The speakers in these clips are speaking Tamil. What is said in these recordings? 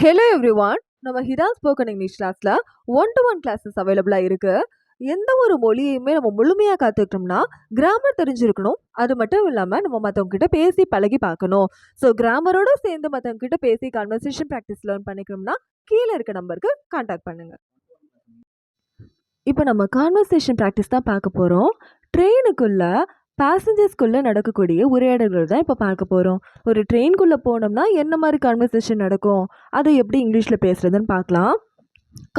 Hello everyone. நம்ம ஹிதா ஸ்போக்கன் இங்கிலீஷ் கிளாஸ்ல ஒன் டு ஒன் கிளாஸஸ் அவைலபிளா இருக்கு. எந்த ஒரு மொழியுமே நம்ம முழுமையா கத்துக்கிட்டோம்னா கிராமர் தெரிஞ்சிருக்கணும். அது மட்டும் இல்லாம நம்ம மத்தவங்க கிட்ட பேசி பழகி பார்க்கணும். ஸோ கிராமரோட சேர்ந்து மத்தவங்க கிட்ட பேசி கான்வர்சேஷன் ப்ராக்டிஸ் லேர்ன் பண்ணிக்கணும்னா கீழே இருக்க நம்பருக்கு கான்டாக்ட் பண்ணுங்க. இப்போ நம்ம கான்வர்சேஷன் ப்ராக்டிஸ் தான் பார்க்க போகிறோம். ட்ரெயினுக்குள்ள பேசஞ்சர்ஸ்குள்ளே நடக்கக்கூடிய உரையாடல்கள் தான் இப்போ பார்க்க போகிறோம். ஒரு ட்ரெயின்குள்ளே போனோம்னா என்ன மாதிரி கான்வர்சேஷன் நடக்கும், அதை எப்படி இங்கிலீஷில் பேசுகிறதுன்னு பார்க்கலாம்.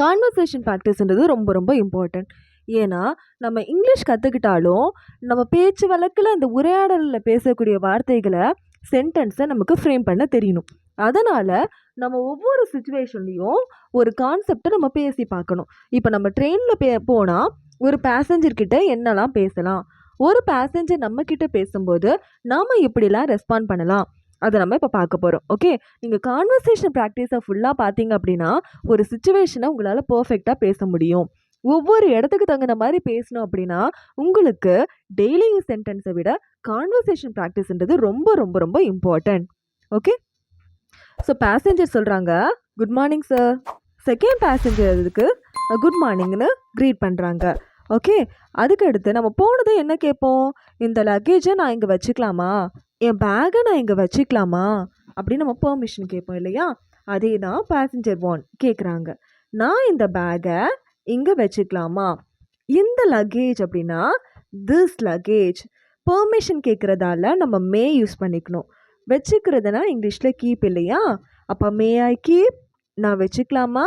கான்வர்சேஷன் ப்ராக்டிஸ்ன்றது ரொம்ப ரொம்ப இம்பார்ட்டன்ட். ஏன்னா நம்ம இங்கிலீஷ் கற்றுக்கிட்டாலும் நம்ம பேச்சு வழக்கில் அந்த உரையாடலில் பேசக்கூடிய வார்த்தைகளை சென்டென்ஸை நமக்கு ஃப்ரேம் பண்ண தெரியணும். அதனால் நம்ம ஒவ்வொரு சுச்சுவேஷன்லேயும் ஒரு கான்செப்டை நம்ம பேசி பார்க்கணும். இப்போ நம்ம ட்ரெயினில் போனால் ஒரு பேசஞ்சர்கிட்ட என்னெல்லாம் பேசலாம், ஒரு பேசஞ்சர் நம்மக்கிட்ட பேசும்போது நாம் எப்படிலாம் ரெஸ்பாண்ட் பண்ணலாம், அதை நம்ம இப்போ பார்க்க போகிறோம். ஓகே, நீங்கள் கான்வர்சேஷன் ப்ராக்டிஸை ஃபுல்லாக பார்த்தீங்க அப்படின்னா ஒரு சுச்சுவேஷனை உங்களால் பர்ஃபெக்டாக பேச முடியும். ஒவ்வொரு இடத்துக்கு தகுந்த மாதிரி பேசணும் அப்படின்னா உங்களுக்கு டெய்லி யூஸ் சென்டென்ஸை விட கான்வர்சேஷன் ப்ராக்டிஸ்ன்றது ரொம்ப ரொம்ப ரொம்ப இம்பார்ட்டன்ட். ஓகே, ஸோ பேசஞ்சர் சொல்கிறாங்க good morning sir. Second passenger அதுக்கு குட் மார்னிங்னு க்ரீட் பண்ணுறாங்க. ஓகே, அதுக்கு அடுத்து நம்ம போனதை என்ன கேட்போம், இந்த லக்கேஜை நான் இங்கே வச்சுக்கலாமா, என் பேக்கை நான் இங்கே வச்சுக்கலாமா அப்படின்னு நம்ம பெர்மிஷன் கேட்போம் இல்லையா. அதே தான் பேசஞ்சர் ஒன் கேட்குறாங்க, நான் இந்த பேக்கை இங்கே வச்சுக்கலாமா. இந்த லக்கேஜ் அப்படின்னா திஸ் லக்கேஜ். பெர்மிஷன் கேட்குறதால நம்ம மே யூஸ் பண்ணிக்கணும். வச்சுக்கிறதுனா இங்கிலீஷில் கீப் இல்லையா. அப்போ மே ஐ கீப், நான் வச்சுக்கலாமா.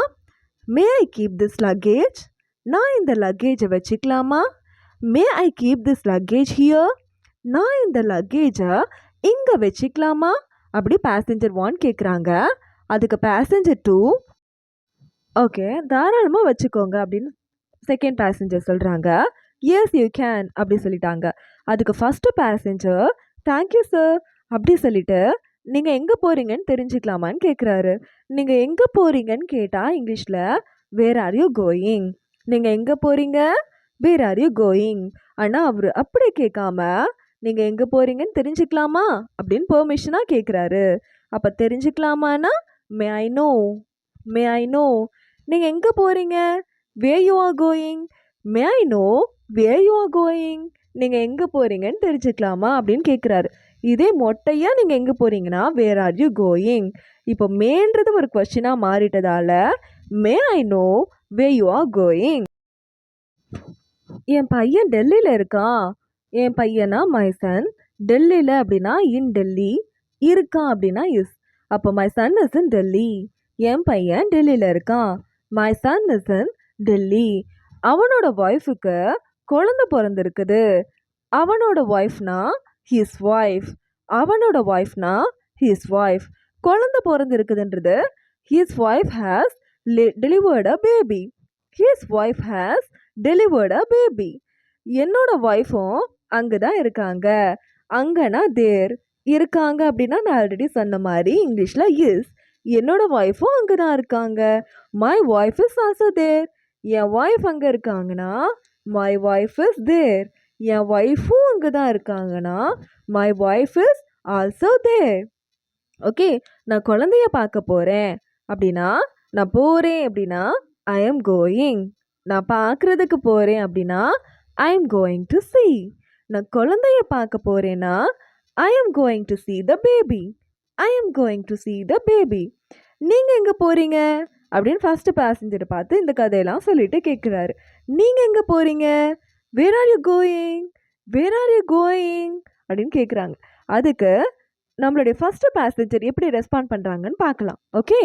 May I keep this luggage, நான் இந்த லக்கேஜை வச்சுக்கலாமா. May I keep this luggage here, நான் இந்த லக்கேஜை இங்கே வச்சுக்கலாமா அப்படி பேசஞ்சர் ஒன் கேட்குறாங்க. அதுக்கு பேசஞ்சர் டூ ஓகே தாராளமாக வச்சுக்கோங்க அப்படின்னு செகண்ட் பேசஞ்சர் சொல்கிறாங்க. எஸ் யூ கேன் அப்படி சொல்லிட்டாங்க. அதுக்கு ஃபஸ்ட்டு பேசஞ்சர் தேங்க்யூ சார் அப்படி சொல்லிட்டு நீங்கள் எங்கே போகிறீங்கன்னு தெரிஞ்சுக்கலாமான்னு கேட்குறாரு. நீங்கள் எங்கே போகிறீங்கன்னு கேட்டால் இங்கிலீஷில் வேர் ஆர் யூ கோயிங். நீங்கள் எங்கே போகிறீங்க, வேர் ஆர் யூ கோயிங். ஆனால் அவர் அப்படி கேட்காம நீங்கள் எங்கே போகிறீங்கன்னு தெரிஞ்சுக்கலாமா அப்படின்னு பெர்மிஷனாக கேட்குறாரு. அப்போ தெரிஞ்சுக்கலாமான்னா மே I no, May I no. நீங்கள் எங்கே போகிறீங்க, where you are going. May I know where you are going. நீங்கள் எங்கே போகிறீங்கன்னு தெரிஞ்சுக்கலாமா அப்படின்னு கேட்குறாரு. இதே மொட்டையாக நீங்கள் எங்கே போகிறீங்கன்னா வேர் ஆர் யூ கோயிங். இப்போ மேன்றது ஒரு கொஸ்டினாக மாறிட்டதால may I know where you are going. என் பையன் டெல்லியில் இருக்கான். என் பையனா மை சன். டெல்லியில் அப்படின்னா இன் டெல்லி, இருக்கான் அப்படின்னா இஸ். அப்போ my son is in Delhi. என் பையன் டெல்லியில் இருக்கான். My son is in Delhi. அவனோட ஒய்ஃபுக்கு குழந்தை பிறந்திருக்குது. அவனோட ஒய்ஃப்னா ஹிஸ் ஒய்ஃப். அவனோட ஒய்ஃப்னா ஹிஸ் ஒய்ஃப். குழந்தை பிறந்திருக்குதுன்றது his wife has delivered a baby. His wife has delivered a baby. என்னோட ஒய்ஃபும் அங்கே தான் இருக்காங்க. அங்கன்னா தேர். இருக்காங்க அப்படின்னா நான் ஆல்ரெடி சொன்ன மாதிரி இங்கிலீஷில் இஸ். என்னோட ஒய்ஃபும் அங்கே தான் இருக்காங்க. My wife is also there. என் ஒய்ஃப் அங்கே இருக்காங்கன்னா மை ஒய்ஃப் இஸ் தேர். என் ஒய்ஃபும் அங்கே தான் இருக்காங்கன்னா my wife is also there. Okay, நான் குழந்தைய பார்க்க போகிறேன் அப்படின்னா நான் போகிறேன் அப்படின்னா ஐ எம் கோயிங். நான் பார்க்குறதுக்கு போகிறேன் அப்படின்னா ஐ எம் கோயிங் டு see. நான் குழந்தைய பார்க்க போகிறேன்னா ஐ am going to see the baby. I am going to see the baby. நீங்கள் எங்கே போகிறீங்க அப்படின்னு ஃபஸ்ட்டு பேசஞ்சரை பார்த்து இந்த கதையெல்லாம் சொல்லிட்டு கேட்குறாரு. நீங்கள் எங்கே போகிறீங்க, where are you going, where are you going அப்படின்னு கேட்குறாங்க. அதுக்கு நம்மளுடைய ஃபஸ்ட்டு பேசஞ்சர் எப்படி ரெஸ்பாண்ட் பண்ணுறாங்கன்னு பார்க்கலாம். ஓகே,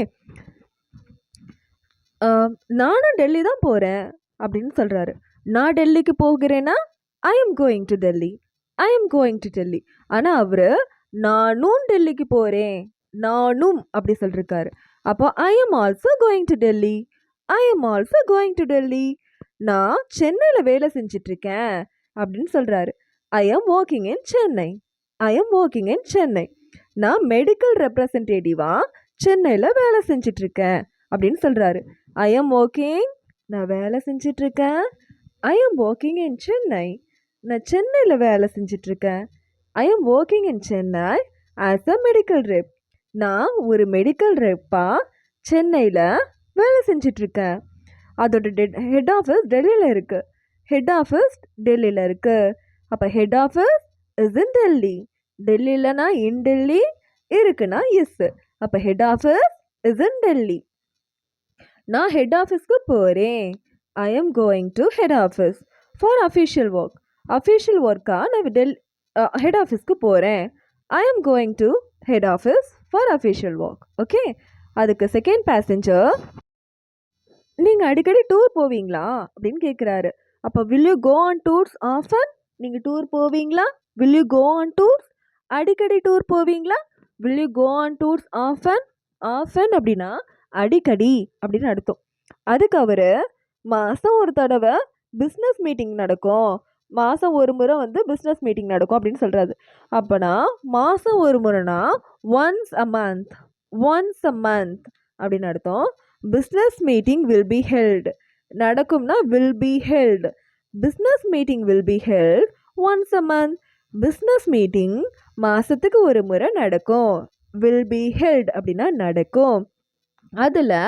நானும் டெல்லி தான் போகிறேன் அப்படின்னு சொல்கிறாரு. நான் டெல்லிக்கு போகிறேன்னா ஐ am going to Delhi, I am going to Delhi. ஆனால் அவர் நானும் டெல்லிக்கு போகிறேன், நானும் அப்படி சொல்லிருக்காரு. அப்போ I am also going to Delhi, I am also going to Delhi. நான் சென்னையில் வேலை செஞ்சிட்ருக்கேன் அப்படின்னு சொல்கிறாரு. ஐ am working in Chennai, I am working in Chennai. நான் மெடிக்கல் ரெப்ரசன்டேட்டிவாக சென்னையில் வேலை செஞ்சிட்ருக்கேன் அப்படின்னு சொல்கிறாரு. ஐ எம் ஒர்க்கிங், நான் வேலை செஞ்சிட்ருக்கேன். I am working in Chennai, நான் சென்னையில் வேலை செஞ்சிட்ருக்கேன். I am working in Chennai as a medical rep. நான் ஒரு மெடிக்கல் ரெப்பாக சென்னையில் வேலை செஞ்சிட்ருக்கேன். அதோட ஹெட் ஆஃபீஸ் டெல்லியில் இருக்குது. ஹெட் ஆஃபீஸ் டெல்லியில் இருக்குது. அப்போ head office is in Delhi. டெல்லியிலனா இன் டெல்லி, இருக்குன்னா எஸ். அப்போ head office is in Delhi. நான் ஹெட் ஆஃபீஸ்க்கு போகிறேன். I am going to head office for official work. Official ஒர்க்காக நான் ஹெட் ஆஃபீஸ்க்கு போகிறேன். I am going to head office for official work. Okay. அதுக்கு செகண்ட் பேசஞ்சர், நீங்கள் அடிக்கடி டூர் போவீங்களா அப்படின்னு கேட்குறாரு. அப்போ will you go on tours often? நீங்கள் டூர் போவீங்களா? Will you go on tours? அடிக்கடி டூர் போவீங்களா? Will you go on tours often? Often அப்படின்னா அடிக்கடி அப்படின்னு அர்த்தம். அதுக்கு அவர் மாதம் ஒரு தடவை பிஸ்னஸ் மீட்டிங் நடக்கும், மாதம் ஒரு முறை பிஸ்னஸ் மீட்டிங் நடக்கும் அப்படின்னு சொல்கிறாரு. அப்போனா மாதம் ஒரு முறைனா once a month, once a month அப்படின்னு அர்த்தம். Business meeting will be held. நடக்கும்னா will be held. Business meeting will be held once a month. Business meeting மாதத்துக்கு ஒரு முறை நடக்கும். வில் பி ஹெல்ட் அப்படின்னா நடக்கும். அதில்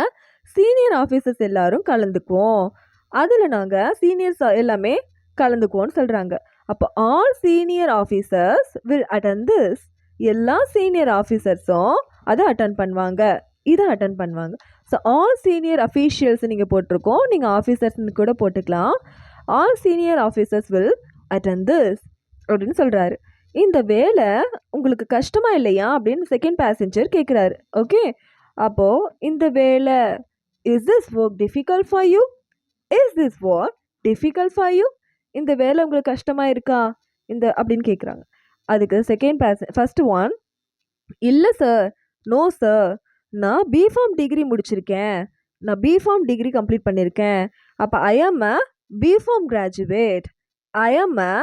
சீனியர் ஆஃபீஸர்ஸ் எல்லாரும் கலந்துக்குவோம். அதில் நாங்கள் சீனியர்ஸ் எல்லாமே கலந்துக்குவோன்னு சொல்கிறாங்க. அப்போ all senior officers will attend this. எல்லா சீனியர் ஆஃபீஸர்ஸும் அதை அட்டன் பண்ணுவாங்க, இதை அட்டன் பண்ணுவாங்க. ஸோ ஆல் சீனியர் அஃபீஷியல்ஸ் நீங்கள் போட்டிருக்கோம், நீங்கள் ஆஃபீஸர்ஸ்னு கூட போட்டுக்கலாம். All senior officers will attend this அப்படின்னு சொல்கிறாரு. இந்த வேலை உங்களுக்கு கஷ்டமாக இல்லையா அப்படின்னு செகண்ட் பேசஞ்சர் கேட்குறாரு. ஓகே. அப்போது இந்த வேலை, is this work difficult for you? Is this work difficult for you? இந்த வேலை உங்களுக்கு கஷ்டமாக இருக்கா இந்த அப்படின்னு கேட்குறாங்க. அதுக்கு ஃபஸ்ட்டு ஒன், இல்லை சார், நோ சார், நான் பிஃபார்ம் டிகிரி முடிச்சிருக்கேன், நான் பிஃபார்ம் டிகிரி கம்ப்ளீட் பண்ணியிருக்கேன். அப்போ ஐ ஆம் அ பிஃபார்ம் கிராஜுவேட், ஐ ஆம் அ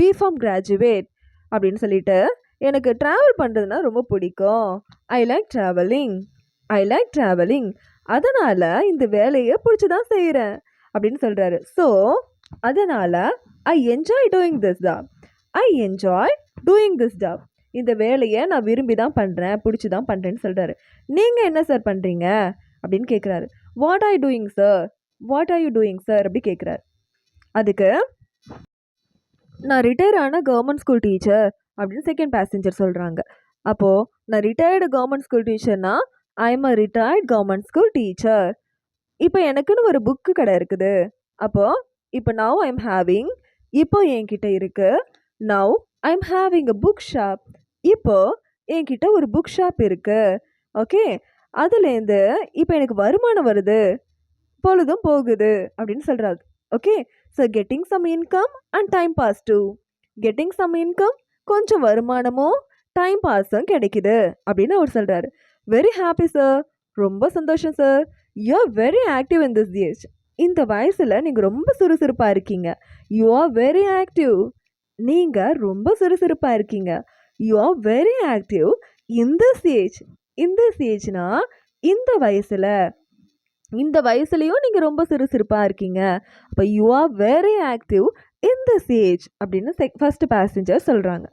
பிஃபார்ம் கிராஜுவேட் அப்படின்னு சொல்லிட்டு, எனக்கு ட்ராவல் பண்ணுறதுனா ரொம்ப பிடிக்கும், I like travelling, I like travelling, அதனால் இந்த வேலையை பிடிச்சி தான் செய்கிறேன் அப்படின்னு சொல்கிறாரு. ஸோ அதனால் I enjoy doing this job, I enjoy doing this job, இந்த வேலையை நான் விரும்பி தான் பண்ணுறேன், பிடிச்சி தான் பண்ணுறேன்னு சொல்கிறாரு. நீங்கள் என்ன சார் பண்ணுறீங்க அப்படின்னு கேட்குறாரு. What are you doing sir, what are you doing sir அப்படி கேட்குறாரு. அதுக்கு நான் ரிட்டையர் ஆன கவர்மெண்ட் ஸ்கூல் டீச்சர் அப்படின்னு செகண்ட் பேசஞ்சர் சொல்கிறாங்க. அப்போது நான் ரிட்டையர்டு கவர்மெண்ட் ஸ்கூல் டீச்சர்னா I am a retired government school teacher. இப்போ எனக்குன்னு ஒரு புக்கு கடை இருக்குது. அப்போது இப்போ நவ் ஐ எம் ஹேவிங், இப்போ என்கிட்ட இருக்கு. Now I am having a book shop, இப்போ என்கிட்ட ஒரு புக் ஷாப் இருக்கு. ஓகே. அதுலேருந்து இப்போ எனக்கு வருமானம் வருது, பொழுதும் போகுது அப்படின்னு சொல்கிறாரு. Okay. So getting some income and time pass too. Getting some income, கொஞ்சம் வருமானமும் டைம் பாஸும் கிடைக்குது அப்படின்னு அவர் சொல்கிறாரு. வெரி ஹாப்பி சார், ரொம்ப சந்தோஷம் sir. You are very active in this age. இந்த வயசில் நீங்கள் ரொம்ப சுறுசுறுப்பாக இருக்கீங்க. யூ ஆர் வெரி ஆக்டிவ், நீங்கள் ரொம்ப சுறுசுறுப்பாக இருக்கீங்க. You are very active in this age. இந்த ஏஜ்னா இந்த வயசில், இந்த வயசுலையும் நீங்கள் ரொம்ப சுறுசுறுப்பாக இருக்கீங்க. அப்போ you are very active in this age அப்படின்னு ஃபஸ்ட்டு பேசஞ்சர் சொல்கிறாங்க.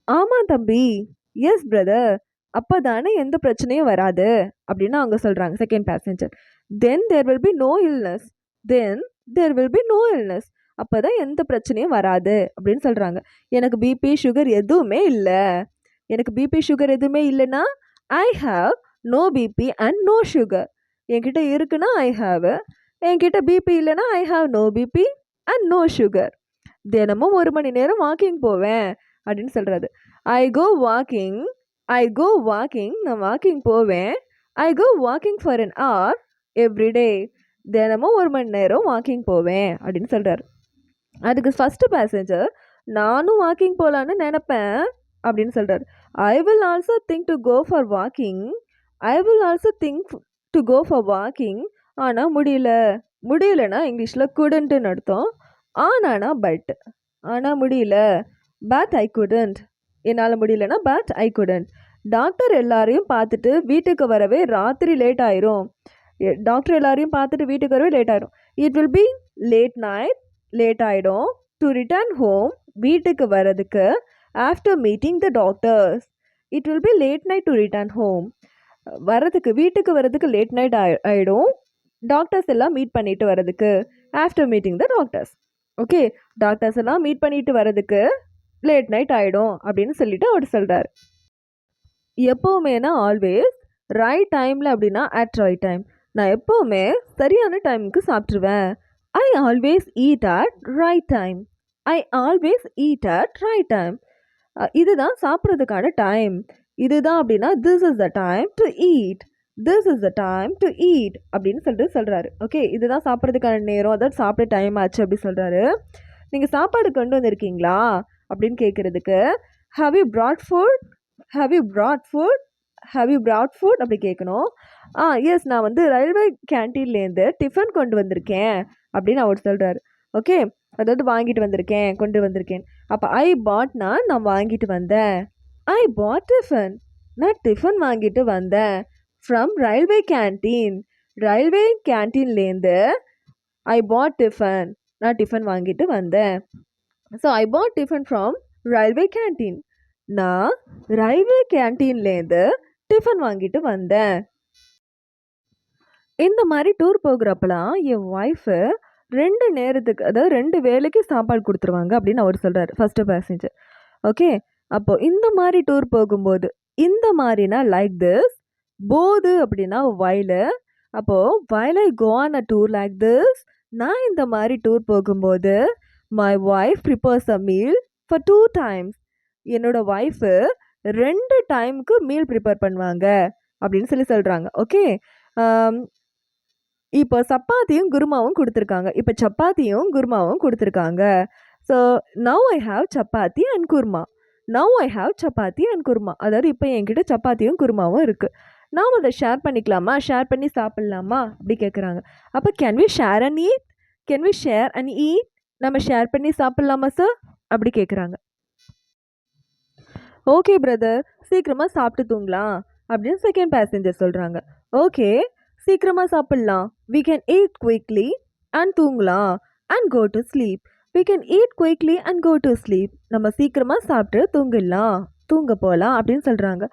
ஆமாம் தம்பி, எஸ் பிரதர், அப்போ தானே எந்த பிரச்சனையும் வராது அப்படின்னு அவங்க சொல்கிறாங்க second passenger. Then there will be no illness, then there will be no illness, அப்போ தான் எந்த பிரச்சனையும் வராது அப்படின்னு சொல்கிறாங்க. எனக்கு பிபி சுகர் எதுவுமே இல்லை, எனக்கு பிபி சுகர் எதுவுமே இல்லைன்னா I have no BP and no sugar. என்கிட்ட இருக்குன்னா ஐ ஹாவ், என்கிட்ட பிபி இல்லைன்னா I have no BP and no sugar. தினமும் 1 மணி நேரம் வாக்கிங் போவேன் அப்படின்னு சொல்கிறது. I go walking, I go walking, நான் வாக்கிங் போவேன். I go walking for an hour every day, தினமும் 1 மணி நேரம் வாக்கிங் போவேன் அப்படின்னு சொல்கிறாரு. அதுக்கு ஃபஸ்ட்டு பேசஞ்சர், நானும் வாக்கிங் போகலான்னு நினப்பேன் அப்படின்னு சொல்கிறார். I will also think to go for walking, I will also think to go for walking, ஆனால் முடியல. முடியலன்னா இங்கிலீஷில் couldn't அர்த்தம். ஆனானா பட், ஆனால் முடியல, பட் ஐ couldn't, என்னால் முடியலன்னா பட் ஐ couldn't. டாக்டர் எல்லாரையும் பார்த்துட்டு வீட்டுக்கு வரவே ராத்திரி லேட் ஆயிரும். டாக்டர் எல்லாரையும் பார்த்துட்டு வீட்டுக்கு வரவே லேட் ஆயிரும். It will be late night, late ஆகிடும். டு ரிட்டர்ன் ஹோம், வீட்டுக்கு வர்றதுக்கு. After meeting the doctors, it will be late night to return home. வீட்டுக்கு வரதுக்கு லேட் நைட் ஆகிடும். டாக்டர்ஸ் எல்லாம் மீட் பண்ணிட்டு வரதுக்கு ஆஃப்டர் மீட்டிங் த டாக்டர்ஸ். ஓகே, டாக்டர்ஸ் எல்லாம் மீட் பண்ணிட்டு வரதுக்கு லேட் நைட் ஆகிடும் அப்படின்னு சொல்லிட்டு அவர் சொல்கிறார். எப்போவுமேனா ஆல்வேஸ், ரைட் டைமில் அப்படின்னா அட் ரைட் டைம். நான் எப்போவுமே சரியான டைமுக்கு சாப்பிட்ருவேன். I always eat at right time. I always eat at right time. இதுதான் சாப்பிட்றதுக்கான டைம். இதுதான் அப்படின்னா this is the time to eat. This is the time to eat அப்படின்னு சொல்லிட்டு சொல்கிறாரு. ஓகே, இதுதான் சாப்பிட்றதுக்கான நேரம், அதாவது சாப்பிட டைம் ஆச்சு அப்படி சொல்கிறாரு. நீங்கள் சாப்பாடு கொண்டு வந்திருக்கீங்களா அப்படின்னு கேட்குறதுக்கு how you brought food, how you brought food, how you brought food அப்படி கேட்கணும். எஸ், நான் வந்து ரயில்வே கேன்டீன்லேருந்து டிஃபன் கொண்டு வந்திருக்கேன் அப்படின்னு அவர் சொல்கிறாரு. ஓகே, அதாவது வாங்கிட்டு வந்திருக்கேன், கொண்டு வந்திருக்கேன். அப்போ ஐ பாட்னா நான் வாங்கிட்டு வந்தேன். ஐ பாட் டிஃபன், நான் டிஃபன் வாங்கிட்டு வந்தேன். ஃப்ரம் ரயில்வே கேன்டீன், ரயில்வே கேன்டீன்லேருந்து ஐ பாட் டிஃபன், நான் டிஃபன் வாங்கிட்டு வந்தேன். So I bought tiffin from railway canteen, நான் ரயில்வே கேன்டீன்லேருந்து டிஃபன் வாங்கிட்டு வந்தேன். இந்த மாதிரி டூர் போகிறப்பலாம் என் ஒய்ஃபு 2 நேரத்துக்கு, அதாவது 2 வேளைக்கு சாப்பாடு கொடுத்துருவாங்க அப்படின்னு அவர் சொல்கிறார், ஃபஸ்ட்டு பேசஞ்சர். ஓகே, அப்போது இந்த மாதிரி டூர் போகும்போது இந்த மாதிரினா லைக் திஸ், போது அப்படின்னா வைலு. அப்போது while I go on a tour like this, நான் இந்த மாதிரி டூர் போகும்போது my wife prepares a meal for 2 times. என்னோட ஒய்ஃபு 2 டைமுக்கு மீல் ப்ரிப்பேர் பண்ணுவாங்க அப்படின்னு சொல்கிறாங்க. ஓகே, இப்போ சப்பாத்தியும் குருமாவும் கொடுத்துருக்காங்க. இப்போ சப்பாத்தியும் குருமாவும் கொடுத்துருக்காங்க. So now I have chapati and kurma. Now I have chapati and kurma. அதாவது இப்போ என்கிட்ட சப்பாத்தியும் குருமாவும் இருக்குது. நாம் அதை ஷேர் பண்ணிக்கலாமா, ஷேர் பண்ணி சாப்பிட்லாமா அப்படி கேட்குறாங்க. அப்போ can we share and eat, can we share and eat, நம்ம ஷேர் பண்ணி சாப்பிட்லாமா சார் அப்படி கேட்குறாங்க. ஓகே பிரதர், சீக்கிரமாக சாப்பிட்டு தூங்கலாம் அப்படின்னு செகண்ட் பேசஞ்சர் சொல்கிறாங்க. ஓகே, சீக்கிரமாக சாப்பிட்லாம். we can eat quickly and தூங்கலாம் and go to sleep. we can eat quickly and go to sleep. நம்ம சீக்கிரமாக சாப்பிட்டு தூங்கிடலாம், தூங்க போகலாம் அப்படின்னு சொல்கிறாங்க.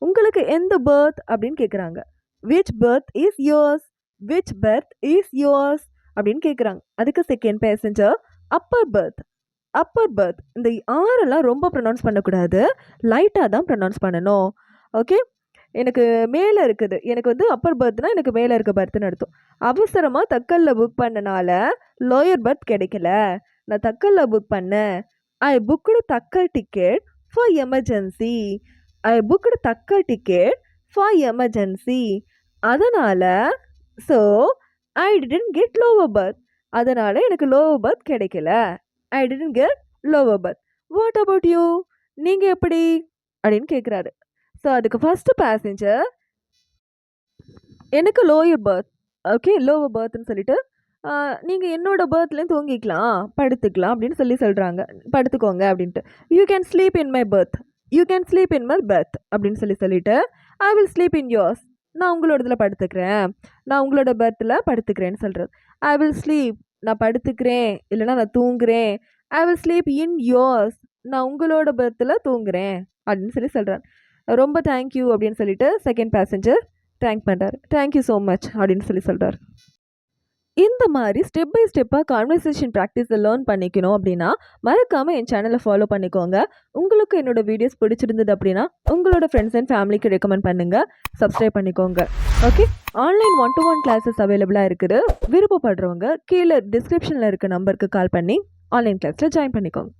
உங்களுக்கு எந்த berth அப்படின்னு கேட்குறாங்க. which berth is yours, which berth is yours அப்படின்னு கேட்குறாங்க. அதுக்கு second passenger upper berth, upper berth. இந்த ஆரெல்லாம் ரொம்ப ப்ரொனவுன்ஸ் பண்ணக்கூடாது, லைட்டாக தான் ப்ரொனவுன்ஸ் பண்ணணும். ஓகே, எனக்கு மேலே இருக்குது, எனக்கு வந்து அப்பர் பர்த்னால் எனக்கு மேலே இருக்க பர்த்னு அர்த்தம். அவசரமாக தக்கலில் புக் பண்ணனால லோயர் பர்த் கிடைக்கல, நான் தக்கலில் புக் பண்ணேன். I booked tatkal ticket for emergency. I booked tatkal ticket for emergency. அதனால் so I didn't get lower berth, அதனால் எனக்கு லோவர் பர்த் கிடைக்கல. I didn't get lower berth. What about you, நீங்கள் எப்படி அப்படின்னு கேட்குறாரு. ஸோ அதுக்கு ஃபஸ்ட்டு பேசஞ்சர் எனக்கு லோயர் பர்த், ஓகே லோவர் பர்த்னு சொல்லிட்டு நீங்கள் என்னோட பர்த்லேயும் தூங்கிக்கலாம், படுத்துக்கலாம் அப்படின்னு சொல்கிறாங்க. படுத்துக்கோங்க அப்படின்ட்டு. You can sleep in my birth, you can sleep in my birth அப்படின்னு சொல்லிட்டு I will sleep in yours, நான் உங்களோட இதில் படுத்துக்கிறேன், நான் உங்களோட பர்த்தில் படுத்துக்கிறேன்னு சொல்கிறது. ஐ வில் ஸ்லீப், நான் படுத்துக்கிறேன் இல்லைனா நான் தூங்குறேன். I will sleep in yours, நான் உங்களோட பர்த்தில் தூங்குறேன் அப்படின்னு சொல்கிறார். ரொம்ப தேங்க்யூ அப்படின்னு சொல்லிட்டு செகண்ட் பேசஞ்சர் தேங்க் பண்ணுறாரு. தேங்க்யூ ஸோ மச் அப்படின்னு சொல்கிறார். இந்த மாதிரி ஸ்டெப் பை ஸ்டெப்பாக கான்வர்சேஷன் ப்ராக்டிஸை லேர்ன் பண்ணிக்கணும் அப்படின்னா மறக்காமல் என் சேனலை ஃபாலோ பண்ணிக்கோங்க. உங்களுக்கு என்னோடய வீடியோஸ் பிடிச்சிருந்தது அப்படின்னா உங்களோட ஃப்ரெண்ட்ஸ் அண்ட் ஃபேமிலிக்கு ரெக்கமெண்ட் பண்ணுங்கள், சப்ஸ்கிரைப் பண்ணிக்கோங்க. ஓகே, ஆன்லைன் 1-to-1 கிளாஸஸ் அவைலபிளாக இருக்குது. விருப்பப்படுறவங்க கீழே டிஸ்கிரிப்ஷனில் இருக்க நம்பருக்கு கால் பண்ணி ஆன்லைன் கிளாஸில் ஜாயின் பண்ணிக்கோங்க.